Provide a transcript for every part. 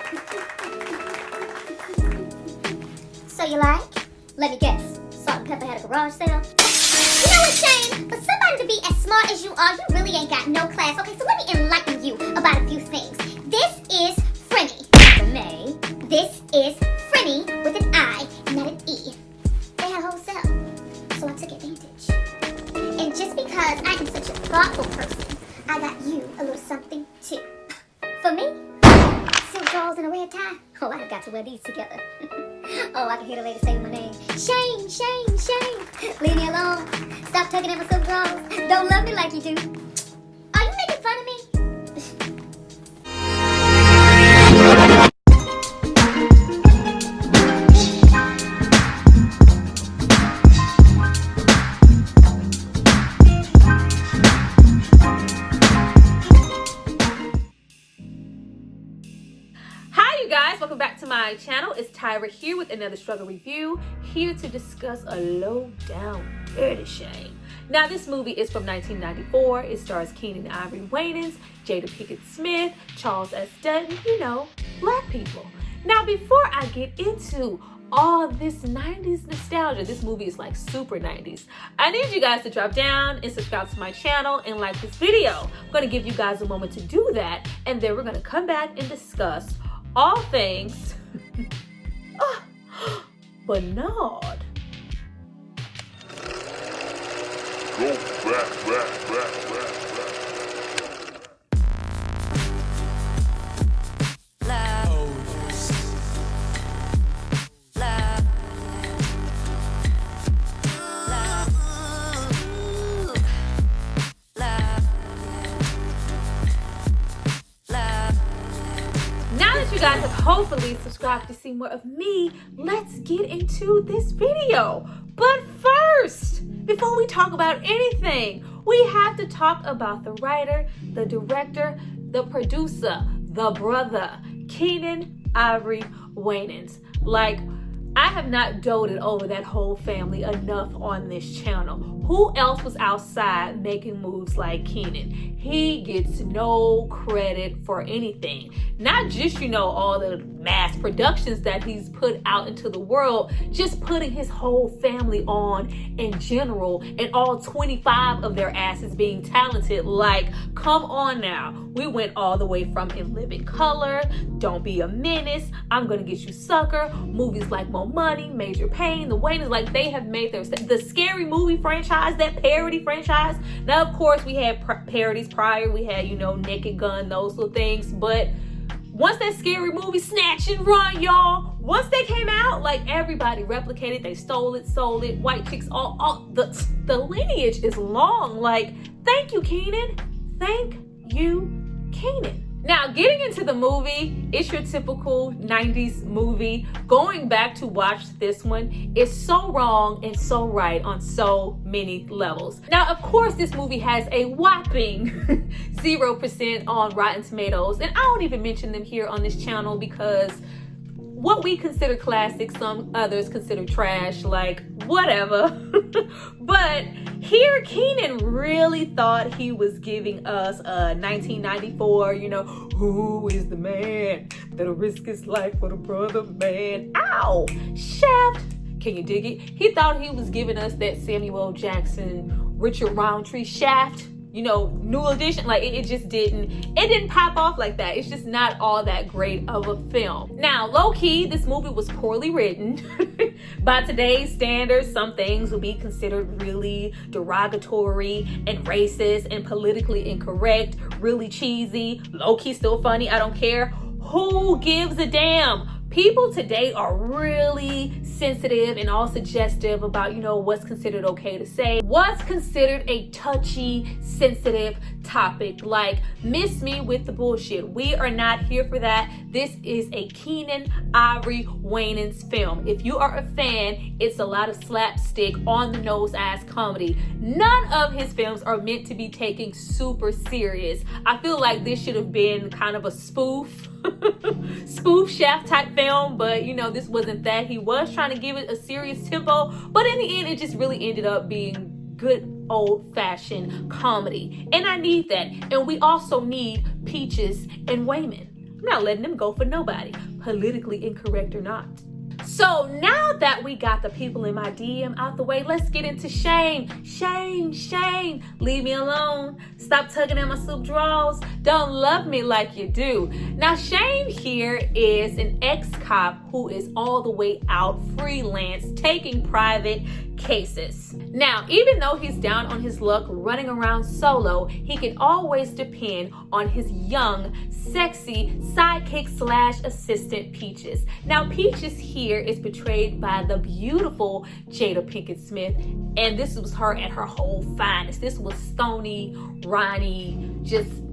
So you like? Let me guess. Salt and Pepper had a garage sale? You know what, Shane? For somebody to be as smart as you are, you really ain't got no class. Okay, so let me enlighten you about a few things. This is Frenny. Renee. This is Frenny with an I, not an E. They had a whole sale, so I took advantage. And just because I am such a thoughtful person, I got you a little something too. For me, silk drawers and a red tie. Oh, I've got to wear these together. Oh, I can hear the lady saying my name. Shane, Shane, Shane. Leave me alone. Stop tugging at my silk drawers. Don't love me like you do. Are you making fun of me? Welcome back to my channel. It's Tyra here with another struggle review, here to discuss a low down dirty shame. Now this movie is from 1994. It stars Keenen Ivory Wayans, Jada Pinkett Smith, Charles S. Dutton, you know, black people. Now before I get into all this 90s nostalgia, this movie is like super 90s, I need you guys to drop down and subscribe to my channel and like this video. I'm going to give you guys a moment to do that, and then we're going to come back and discuss all things Bernard. Go back. You guys have hopefully subscribed to see more of me. Let's get into this video. But first, before we talk about anything, we have to talk about the writer, the director, the producer, the brother, Keenen Ivory Wayans. Like, I have not doted over that whole family enough on this channel. Who else was outside making moves like Keenen? He gets no credit for anything. Not just, you know, all the mass productions that he's put out into the world, just putting his whole family on in general, and all 25 of their asses being talented. Like, come on now. We went all the way from In Living Color, Don't Be a Menace, I'm Gonna Get You Sucker, movies like More Money, Major Pain, The Wayans, like they have made the Scary Movie franchise, that parody franchise. Now, of course, we had parodies prior. We had, you know, Naked Gun, those little things. But once that Scary Movie, Snatch and Run, y'all, once they came out, like everybody replicated, they stole it, sold it, white chicks, all the lineage is long. Like, thank you, Keenen. Thank you, Keenen. Now, getting into the movie, it's your typical 90s movie. Going back to watch this one is so wrong and so right on so many levels. Now, of course, this movie has a whopping 0% on Rotten Tomatoes, and I don't even mention them here on this channel because what we consider classic, some others consider trash, like whatever. But here, Keenen really thought he was giving us a 1994, you know, who is the man that'll risk his life for the brother man? Ow! Shaft! Can you dig it? He thought he was giving us that Samuel Jackson, Richard Roundtree Shaft, you know, new edition. Like it just didn't pop off like that. It's just not all that great of a film. Now, low-key, this movie was poorly written. By today's standards, some things will be considered really derogatory and racist and politically incorrect, really cheesy, low-key still funny, I don't care. Who gives a damn? People today are really sensitive and all suggestive about, you know, what's considered okay to say, what's considered a touchy, sensitive topic. Like, miss me with the bullshit. We are not here for that. This is a Keenen Ivory Wayans film. If you are a fan, it's a lot of slapstick, on the nose ass comedy. None of his films are meant to be taken super serious. I feel like this should have been kind of a spoof Shaft type film, but you know, this wasn't that. He was trying to give it a serious tempo, but in the end, it just really ended up being good old-fashioned comedy, and I need that. And we also need Peaches and Wayman. I'm not letting them go for nobody, politically incorrect or not. So now that we got the people in my DM out the way, let's get into Shane. Shane, leave me alone. Stop tugging at my silk drawers. Don't love me like you do. Now Shane here is an ex-cop who is all the way out freelance, taking private cases. Now, even though he's down on his luck running around solo, he can always depend on his young, sexy sidekick / assistant Peaches. Now, Peaches here is portrayed by the beautiful Jada Pinkett Smith, and this was her at her whole finest. This was stony, Ronnie,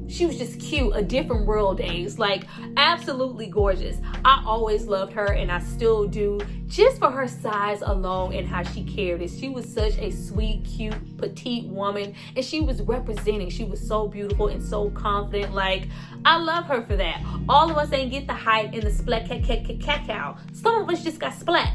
she was just cute, a different world days, like absolutely gorgeous. I always loved her and I still do, just for her size alone and how she carried it. She was such a sweet, cute, petite woman, and she was representing. She was so beautiful and so confident. Like, I love her for that. All of us ain't get the height in the splat cacao. Some of us just got splat,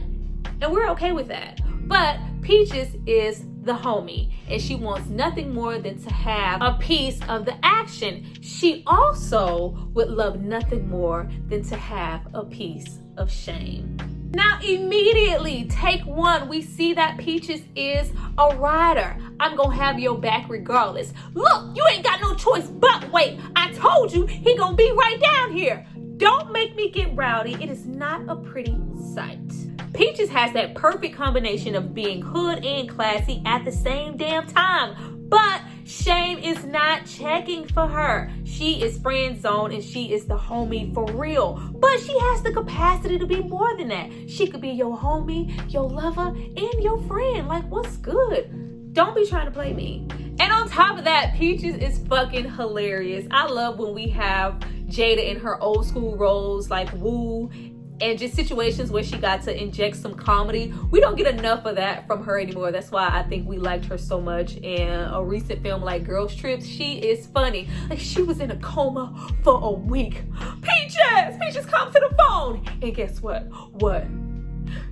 and we're okay with that. But Peaches is the homie, and she wants nothing more than to have a piece of the action. She also would love nothing more than to have a piece of Shane. Now immediately, take one, we see that Peaches is a rider. I'm gonna have your back regardless. Look, you ain't got no choice but wait. I told you he gonna be right down here. Don't make me get rowdy. It is not a pretty sight. Peaches has that perfect combination of being hood and classy at the same damn time. But Shane is not checking for her. She is friend zone and she is the homie for real. But she has the capacity to be more than that. She could be your homie, your lover, and your friend. Like, what's good? Don't be trying to play me. And on top of that, Peaches is fucking hilarious. I love when we have Jada in her old school roles like Woo, and just situations where she got to inject some comedy. We don't get enough of that from her anymore. That's why I think we liked her so much. In a recent film like Girls Trips, she is funny. Like, she was in a coma for a week. Peaches, come to the phone. And guess what?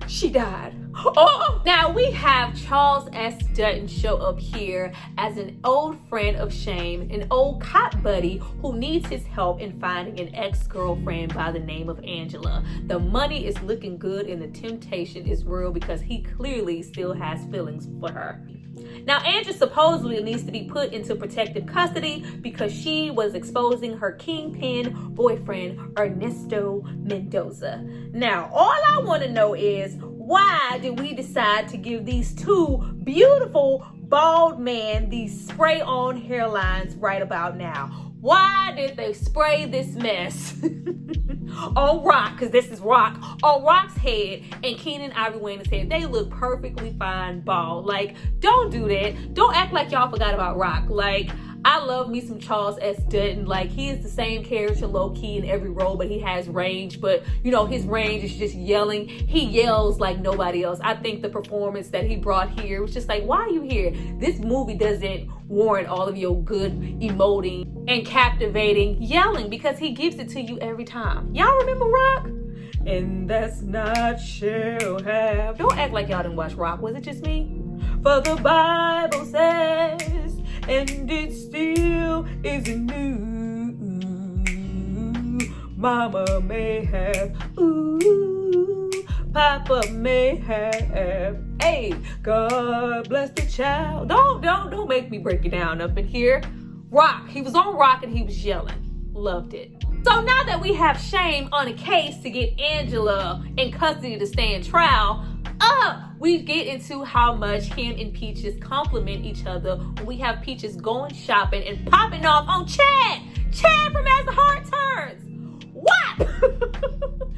She died. Oh! Now we have Charles S. Dutton show up here as an old friend of Shane, an old cop buddy who needs his help in finding an ex-girlfriend by the name of Angela. The money is looking good and the temptation is real because he clearly still has feelings for her. Now, Angela supposedly needs to be put into protective custody because she was exposing her kingpin boyfriend, Ernesto Mendoza. Now, all I want to know is, why did we decide to give these two beautiful bald men these spray-on hairlines right about now? Why did they spray this mess on Rock, because this is Rock, on Rock's head and Keenen Ivory Wayans' head? They look perfectly fine bald. Like, don't do that. Don't act like y'all forgot about Rock. Like, I love me some Charles S. Dutton. Like, he is the same character low-key in every role, but he has range. But, you know, his range is just yelling. He yells like nobody else. I think the performance that he brought here was just like, why are you here? This movie doesn't warrant all of your good emoting and captivating yelling, because he gives it to you every time. Y'all remember Rock? And that's not shall have. Don't act like y'all didn't watch Rock. Was it just me? For the Bible says, and it still isn't new. Mama may have, ooh, Papa may have. Hey, God bless the child. Don't make me break it down up in here. Rock. He was on Rock and he was yelling. Loved it. So now that we have Shane on a case to get Angela in custody to stand trial, we get into how much him and Peaches complement each other when we have Peaches going shopping and popping off on Chad from As the Heart Turns. What?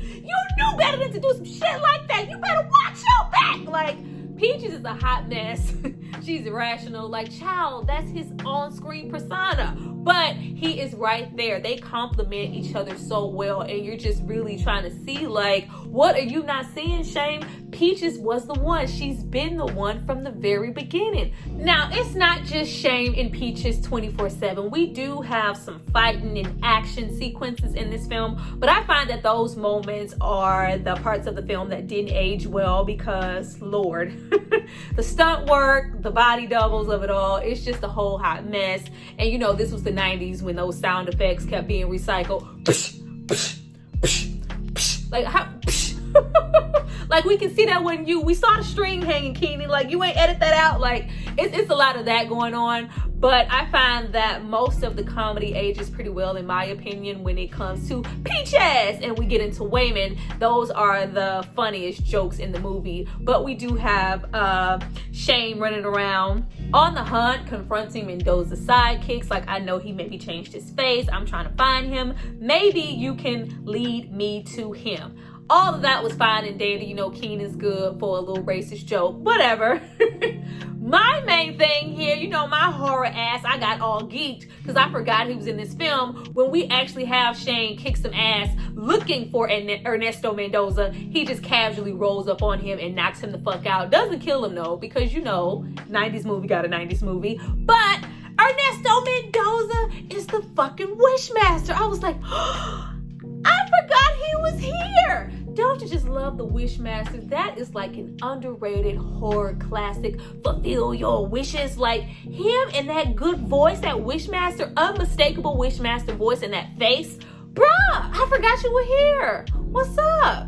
You knew better than to do some shit like that. You better watch your back. Like, Peaches is a hot mess. She's irrational. Like, child, that's his on-screen persona. But he is right there. They complement each other so well, and you're just really trying to see, like, what are you not seeing, Shane? Peaches was the one. She's been the one from the very beginning. Now, it's not just Shane and Peaches 24/7. We do have some fighting and action sequences in this film, but I find that those moments are the parts of the film that didn't age well because, Lord, the stunt work, the body doubles of it all, it's just a whole hot mess. And you know, this was the 90s when those sound effects kept being recycled. like how like we can see that when we saw the string hanging, Keenen, like you ain't edit that out. Like it's a lot of that going on. But I find that most of the comedy ages pretty well, in my opinion, when it comes to Peaches and we get into Wayman. Those are the funniest jokes in the movie. But we do have Shane running around on the hunt, confronting Mendoza's sidekicks. Like, I know he maybe changed his face. I'm trying to find him. Maybe you can lead me to him. All of that was fine and dandy. You know, Keenan's good for a little racist joke. Whatever. My main thing here, you know, my horror ass, I got all geeked because I forgot he was in this film. When we actually have Shane kick some ass looking for Ernesto Mendoza, he just casually rolls up on him and knocks him the fuck out. Doesn't kill him though, because you know, 90s movie got a 90s movie. But Ernesto Mendoza is the fucking Wishmaster. I was like, I forgot he was here. Don't you just love the Wishmaster? That is like an underrated horror classic. Fulfill your wishes. Like him and that good voice, that Wishmaster, unmistakable Wishmaster voice and that face. Bruh, I forgot you were here. What's up?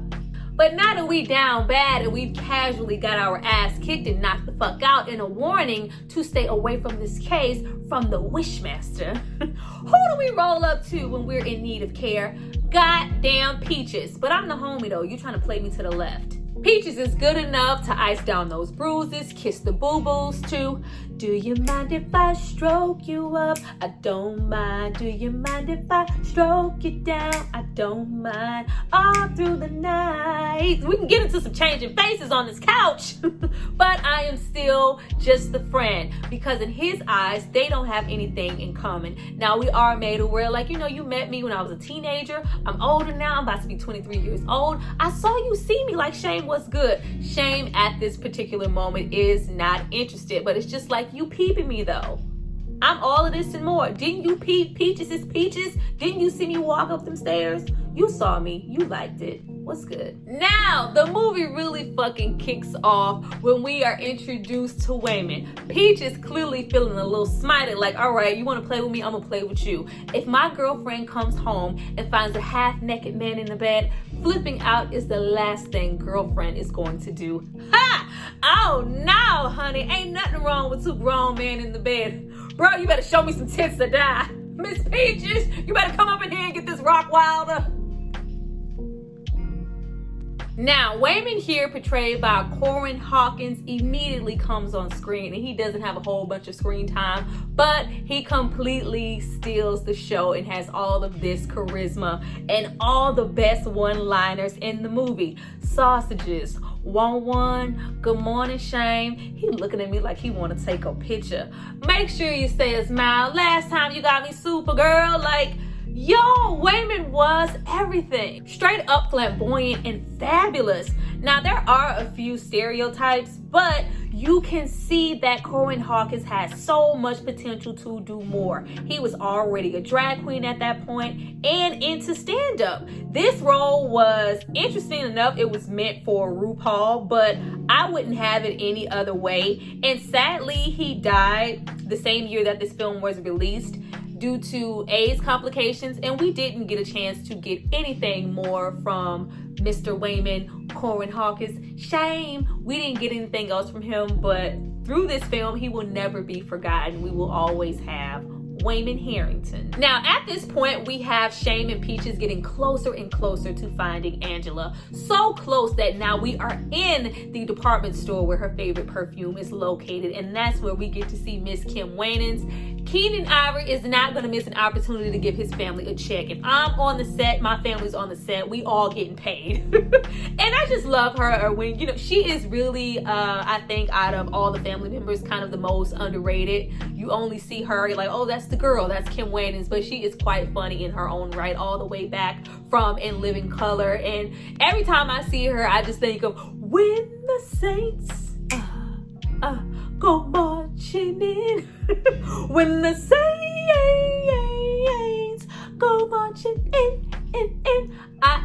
But now that we down bad and we've casually got our ass kicked and knocked the fuck out, and a warning to stay away from this case from the Wishmaster, who do we roll up to when we're in need of care? Goddamn Peaches. But I'm the homie though. You trying to play me to the left. Peaches is good enough to ice down those bruises, kiss the boo-boos too. Do you mind if I stroke you up? I don't mind. Do you mind if I stroke you down? I don't mind. All through the night. We can get into some changing faces on this couch. But I am still just the friend, because in his eyes, they don't have anything in common. Now, we are made aware, like, you know, you met me when I was a teenager. I'm older now. I'm about to be 23 years old. I saw you see me like, Shane, what's good? Shane at this particular moment is not interested, but it's just like, you peeping me though. I'm all of this and more. Didn't you peep Peaches is Peaches? Didn't you see me walk up them stairs? You saw me. You liked it. What's good? Now, the movie really fucking kicks off when we are introduced to Wayman. Peach is clearly feeling a little smited, like, all right, you want to play with me? I'm going to play with you. If my girlfriend comes home and finds a half-naked man in the bed, flipping out is the last thing girlfriend is going to do. Ha! Oh, no, honey. Ain't nothing wrong with two grown men in the bed. Bro, you better show me some tits to die. Miss Peaches, you better come up in here and get this rock wilder. Now, Wayman here, portrayed by Corin Hawkins, immediately comes on screen, and he doesn't have a whole bunch of screen time, but he completely steals the show and has all of this charisma and all the best one-liners in the movie. Sausages, want one? Good morning, Shane. He looking at me like he want to take a picture. Make sure you say a smile. Last time you got me Supergirl, like, yo, Wayman was everything. Straight up flamboyant and fabulous. Now, there are a few stereotypes, but you can see that Corin Hawkins has so much potential to do more. He was already a drag queen at that point and into stand-up. This role was interesting enough. It was meant for RuPaul, but I wouldn't have it any other way. And sadly, he died the same year that this film was released due to AIDS complications, and we didn't get a chance to get anything more from Mr. Wayman, Corin Hawkins. Shame we didn't get anything else from him, but through this film, he will never be forgotten. We will always have Wayman Harrington. Now, at this point, we have Shane and Peaches getting closer and closer to finding Angela. So close that now we are in the department store where her favorite perfume is located, and that's where we get to see Miss Kim Wayans. Keenen Ivory is not going to miss an opportunity to give his family a check. If I'm on the set, my family's on the set, we all getting paid. And I just love her when, you know, she is really, I think, out of all the family members, kind of the most underrated. You only see her, you're like, oh, that's the girl, that's Kim Wayans, but she is quite funny in her own right, all the way back from In Living Color. And every time I see her, I just think of when the Saints go marching in. When the Saints go marching in.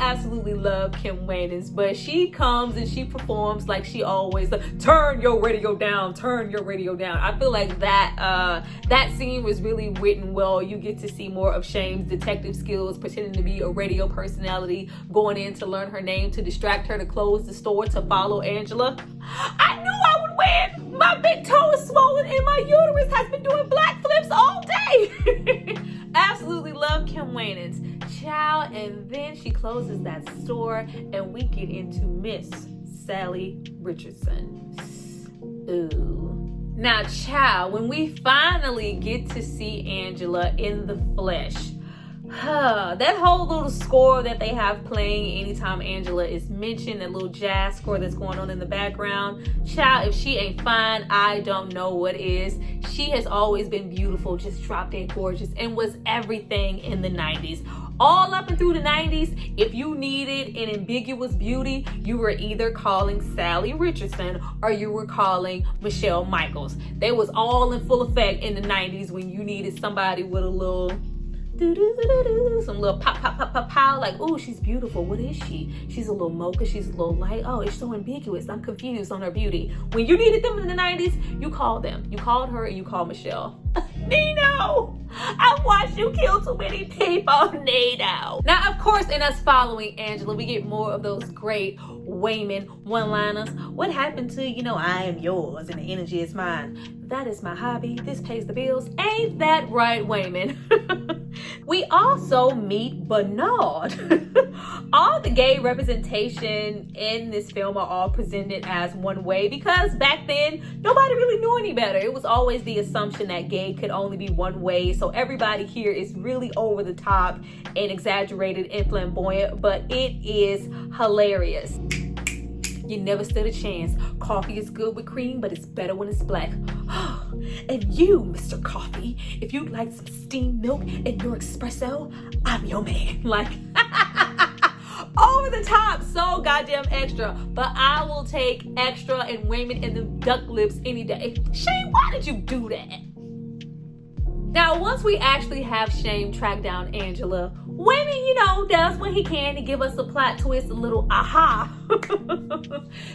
absolutely love Kim Wayans, but she comes and she performs like she always does. Turn your radio down, turn your radio down. I feel like that scene was really written well. You get to see more of Shame's detective skills, pretending to be a radio personality, going in to learn her name, to distract her, to close the store, to follow Angela. I knew I would win. My big toe is swollen and my uterus has been doing black flips all day. Absolutely love Kim Wayans. Child, and then she closes that store and we get into Miss Salli Richardson. Ooh. Now, child, when we finally get to see Angela in the flesh, that whole little score that they have playing anytime Angela is mentioned, that little jazz score that's going on in the background, child, if she ain't fine, I don't know what is. She has always been beautiful, just drop dead gorgeous, and was everything in the 90s. All up and through the 90s, if you needed an ambiguous beauty, you were either calling Salli Richardson or you were calling Michelle Michaels. They was all in full effect in the 90s when you needed somebody with a little some little pop, like, oh, she's beautiful. What is she? She's a little mocha, she's a little light. Oh, it's so ambiguous. I'm confused on her beauty. When you needed them in the 90s, you called them. You called her and you called Michelle. Nino, I watched you kill too many people, Nino. Now, of course, in us following Angela, we get more of those great Wayman one-liners. What happened to, I am yours and the energy is mine. That is my hobby. This pays the bills. Ain't that right, Wayman? We also meet Bernard. All the gay representation in this film are all presented as one way because back then, nobody really knew any better. It was always the assumption that gay could only be one way. So everybody here is really over the top and exaggerated and flamboyant, but it is hilarious. You never stood a chance. Coffee is good with cream, but it's better when it's black. And you, Mr. Coffee, if you'd like some steamed milk in your espresso, I'm your man. Like, over the top, so goddamn extra. But I will take extra and Wayman and the duck lips any day. Shane, why did you do that? Now, once we actually have Shane track down Angela, Wayman, does what he can to give us a plot twist, a little aha.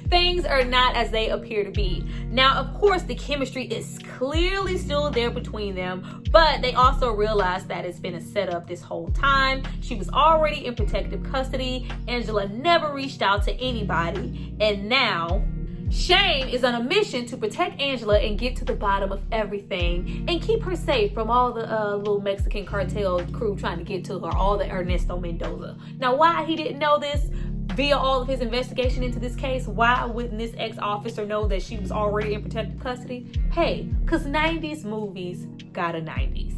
Things are not as they appear to be. Now, of course, the chemistry is clearly still there between them, but they also realize that it's been a setup this whole time. She was already in protective custody. Angela never reached out to anybody, and now Shane is on a mission to protect Angela and get to the bottom of everything and keep her safe from all the little Mexican cartel crew trying to get to her, all the Ernesto Mendoza. Now, why he didn't know this via all of his investigation into this case, why wouldn't this ex-officer know that she was already in protective custody? Hey, because 90s movies got a 90s.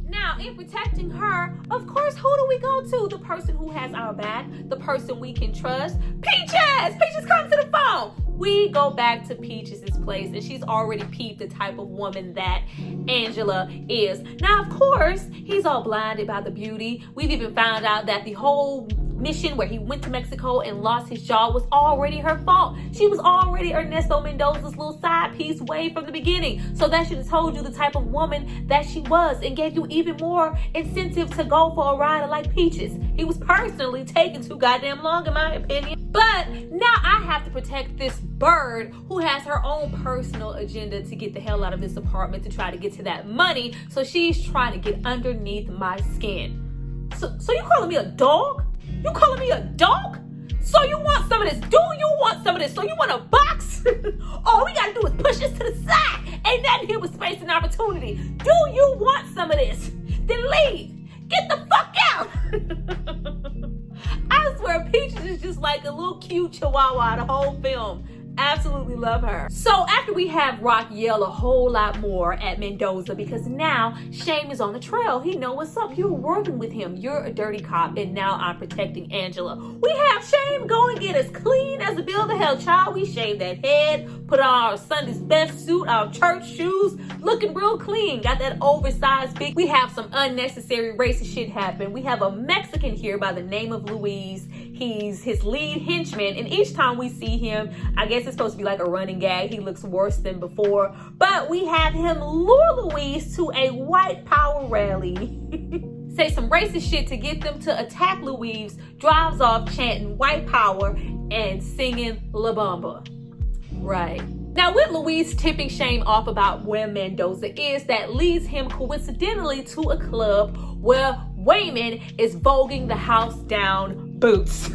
Now, in protecting her, of course, who do we go to? The person who has our back, the person we can trust. Peaches! Peaches, come to the phone! We go back to Peaches' place, and she's already peeped the type of woman that Angela is. Now, of course, he's all blinded by the beauty. We've even found out that the whole mission where he went to Mexico and lost his jaw was already her fault. She was already Ernesto Mendoza's little side piece way from the beginning. So that should have told you the type of woman that she was and gave you even more incentive to go for a rider like Peaches. He was personally taking too goddamn long, in my opinion. But now I have to protect this bird who has her own personal agenda to get the hell out of this apartment to try to get to that money. So she's trying to get underneath my skin. So you calling me a dog? You calling me a dog? So you want some of this? Do you want some of this? So you want a box? All we gotta do is push this to the side. Ain't nothing here but space and opportunity. Do you want some of this? Then leave. Get the fuck out. I swear Peaches is just like a little cute chihuahua the whole film. Absolutely love her. So after we have Rock yell a whole lot more at Mendoza because now Shane is on the trail. He know what's up. You're working with him. You're a dirty cop and now I'm protecting Angela. We have Shane go and get as clean as a bill of hell, child. We shave that head, put on our Sunday's best suit, our church shoes, looking real clean. Got that oversized big. We have some unnecessary racist shit happen. We have a Mexican here by the name of Luis. He's his lead henchman, and each time we see him, I guess it's supposed to be like a running gag. He looks worse than before, but we have him lure Luis to a white power rally. say some racist shit to get them to attack Louise, drives off chanting white power and singing La Bamba. Right. Now, with Louise tipping Shame off about where Mendoza is, that leads him coincidentally to a club where Wayman is voguing the house down boots.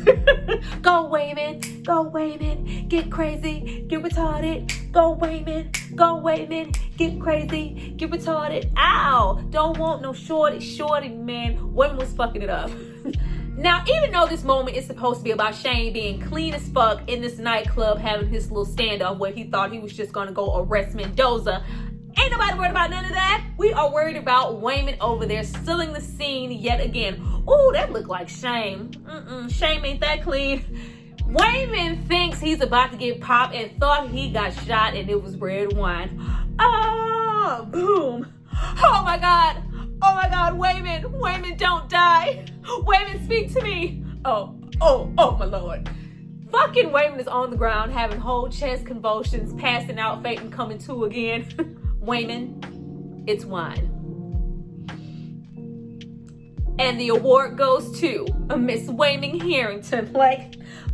Go Wayman, get crazy, get retarded. Go Wayman, get crazy, get retarded. Ow, don't want no shorty, man. Wayman was fucking it up. Now, even though this moment is supposed to be about Shane being clean as fuck in this nightclub, having his little standoff where he thought he was just gonna go arrest Mendoza, ain't nobody worried about none of that. We are worried about Wayman over there stealing the scene yet again. Ooh, that looked like Shame. Shame ain't that clean. Wayman thinks he's about to get popped and thought he got shot and it was red wine. Ah, boom. Oh my God, Wayman, don't die. Wayman, speak to me. Oh, my Lord. Fucking Wayman is on the ground having whole chest convulsions, passing out, fainting, coming to again. Wayman, it's wine. And the award goes to Miss Wayman Harrington.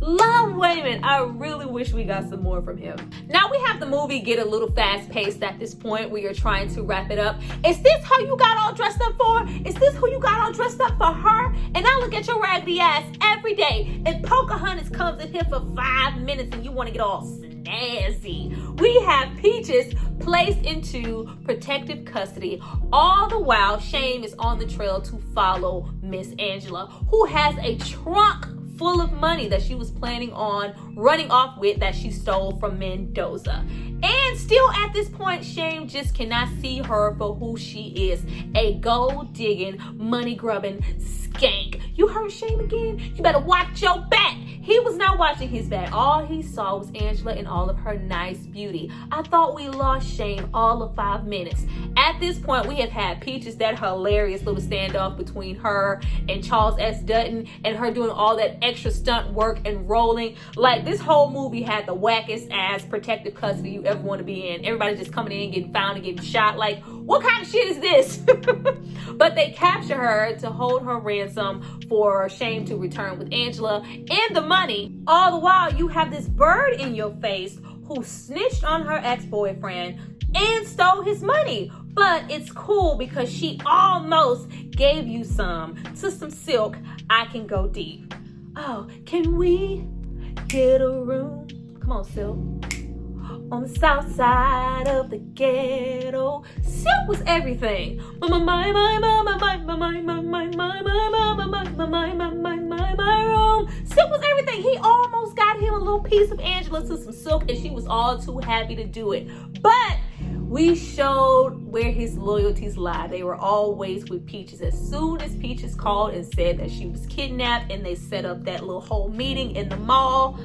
Love Wayman. I really wish we got some more from him. Now we have the movie get a little fast paced at this point. We are trying to wrap it up. Is this how you got all dressed up for? Is this who you got all dressed up for her? And I look at your raggedy ass every day. And Pocahontas comes in here for 5 minutes and you want to get all snazzy. We have Peaches placed into protective custody. All the while, Shame is on the trail to follow Miss Angela, who has a trunk full of money that she was planning on running off with that she stole from Mendoza. And still at this point, Shame just cannot see her for who she is, a gold-digging, money-grubbing skank. You heard Shame again? You better watch your back. He was not watching his back. All he saw was Angela in all of her nice beauty. I thought we lost Shame all of 5 minutes. At this point, we have had Peaches, that hilarious little standoff between her and Charles S. Dutton, and her doing all that extra stunt work and rolling. This whole movie had the wackest ass protective custody you ever want to be in. Everybody just coming in, getting found and getting shot. What kind of shit is this? But they capture her to hold her ransom for Shame to return with Angela and the money. All the while, you have this bird in your face who snitched on her ex-boyfriend and stole his money. But it's cool because she almost gave you some silk. I can go deep. Oh, can we get a room? Come on, Silk. On the south side of the ghetto. Silk was everything. My room. Silk was everything. He almost got him a little piece of Angela to some silk, and she was all too happy to do it. But we showed where his loyalties lie. They were always with Peaches. As soon as Peaches called and said that she was kidnapped and they set up that little whole meeting in the mall,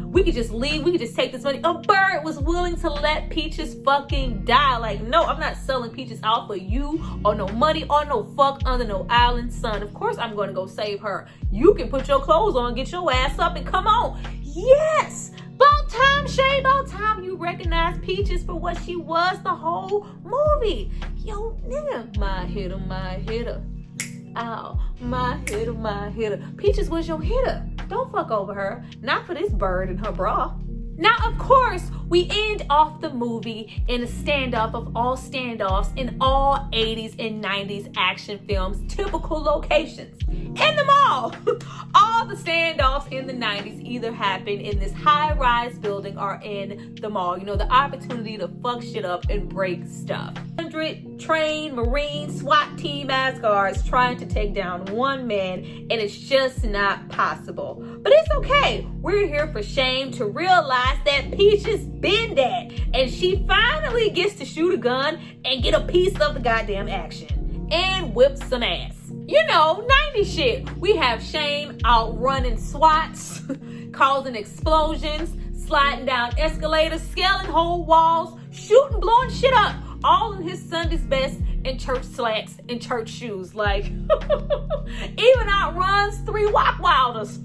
we could just leave. We could just take this money. A bird was willing to let Peaches fucking die. No, I'm not selling Peaches out for you or no money or no fuck under no island sun. Of course I'm going to go save her. You can put your clothes on, get your ass up and come on. Yes. About time, Shane. About time you recognize Peaches for what she was the whole movie. Yo, nigga. My hitter. Ow. My hitter. Peaches was your hitter. Don't fuck over her. Not for this bird in her bra. Now, of course, we end off the movie in a standoff of all standoffs in all 80s and 90s action films, typical locations. In the mall. All the standoffs in the 90s either happen in this high-rise building or in the mall. The opportunity to fuck shit up and break stuff. 100 trained Marine SWAT team ass guards trying to take down one man, and it's just not possible. But it's okay. We're here for Shame to realize that Peaches been dead, and she finally gets to shoot a gun and get a piece of the goddamn action and whip some ass. 90s shit. We have Shame outrunning SWATs, causing explosions, sliding down escalators, scaling whole walls, shooting, blowing shit up, all in his Sunday's best and church slacks and church shoes. Even outruns 3 Wop Wilders.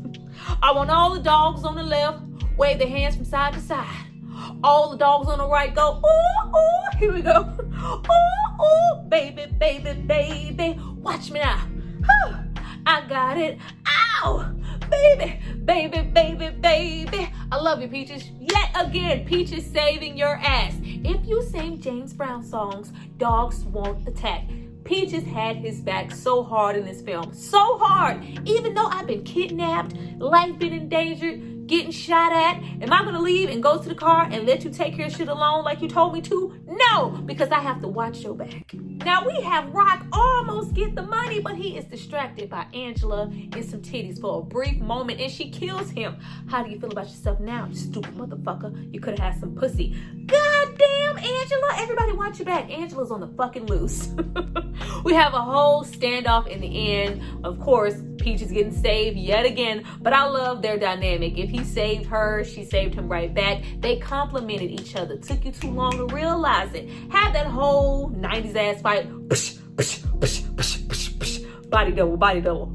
I want all the dogs on the left wave their hands from side to side. All the dogs on the right go, ooh, ooh, here we go. Ooh, ooh, baby, baby, baby. Watch me now. Whew. I got it. Ow! Baby, baby, baby, baby. I love you, Peaches. Yet again, Peaches saving your ass. If you sing James Brown songs, dogs won't attack. Peaches had his back so hard in this film. So hard. Even though I've been kidnapped, life been endangered, getting shot at, am I gonna leave and go to the car and let you take your shit alone like you told me to? No, because I have to watch your back. Now we have Rock almost get the money, but he is distracted by Angela and some titties for a brief moment and she kills him. How do you feel about yourself now, you stupid motherfucker? You could have had some pussy. God damn, Angela. Everybody watch your back. Angela's on the fucking loose. We have a whole standoff in the end. Of course, Peach is getting saved yet again, but I love their dynamic. If he saved her, she saved him right back. They complimented each other. Took you too long to realize it. Had that whole 90s ass fight. Body double, body double.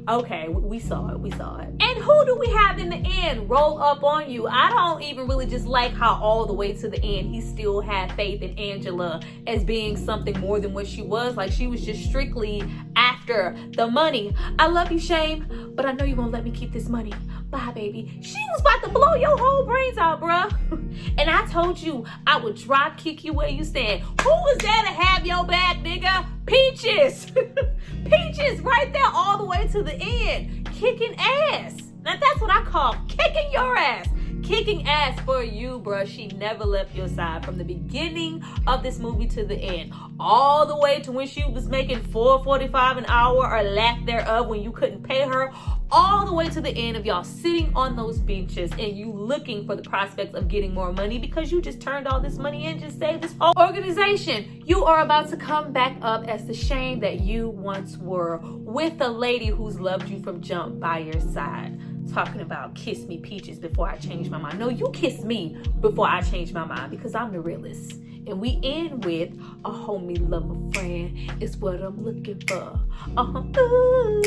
Okay, we saw it, we saw it. And who do we have in the end roll up on you? I don't even really just like how all the way to the end he still had faith in Angela as being something more than what she was. Like she was just strictly after the money. I love you, Shame, but I know you won't let me keep this money. Bye, baby. She was about to blow your whole brains out, bruh. And I told you I would drop kick you where you stand. Who was there to have your back, nigga? Peaches. Peaches right there all the way to the end. Kicking ass. Now that's what I call kicking your ass. Kicking ass for you, bruh. She never left your side from the beginning of this movie to the end. All the way to when she was making $4.45 an hour or lack thereof when you couldn't pay her. All the way to the end of y'all sitting on those benches and you looking for the prospects of getting more money because you just turned all this money in, just saved this whole organization. You are about to come back up as the Shame that you once were with a lady who's loved you from jump by your side. Talking about kiss me, Peaches, before I change my mind. No, you kiss me before I change my mind because I'm the realist. And we end with a homie, lover, friend is what I'm looking for. Ooh,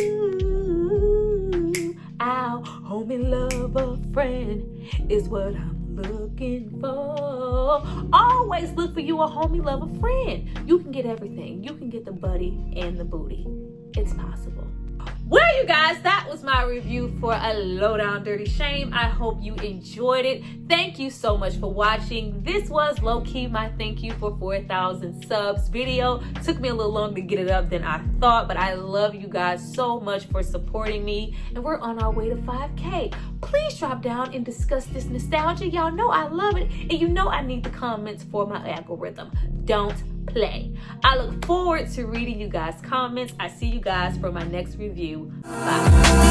ow, homie, lover, friend is what I'm looking for. Always look for you a homie, lover, friend. You can get everything. You can get the buddy and the booty. It's possible. Well, you guys, that was my review for A Lowdown Dirty Shame. I hope you enjoyed it. Thank you so much for watching. This was low-key my thank you for 4,000 subs video. Took me a little longer to get it up than I thought, but I love you guys so much for supporting me. And we're on our way to 5K. Please drop down and discuss this nostalgia. Y'all know I love it, and you know I need the comments for my algorithm. Don't play. I look forward to reading you guys' comments. I see you guys for my next review. Bye.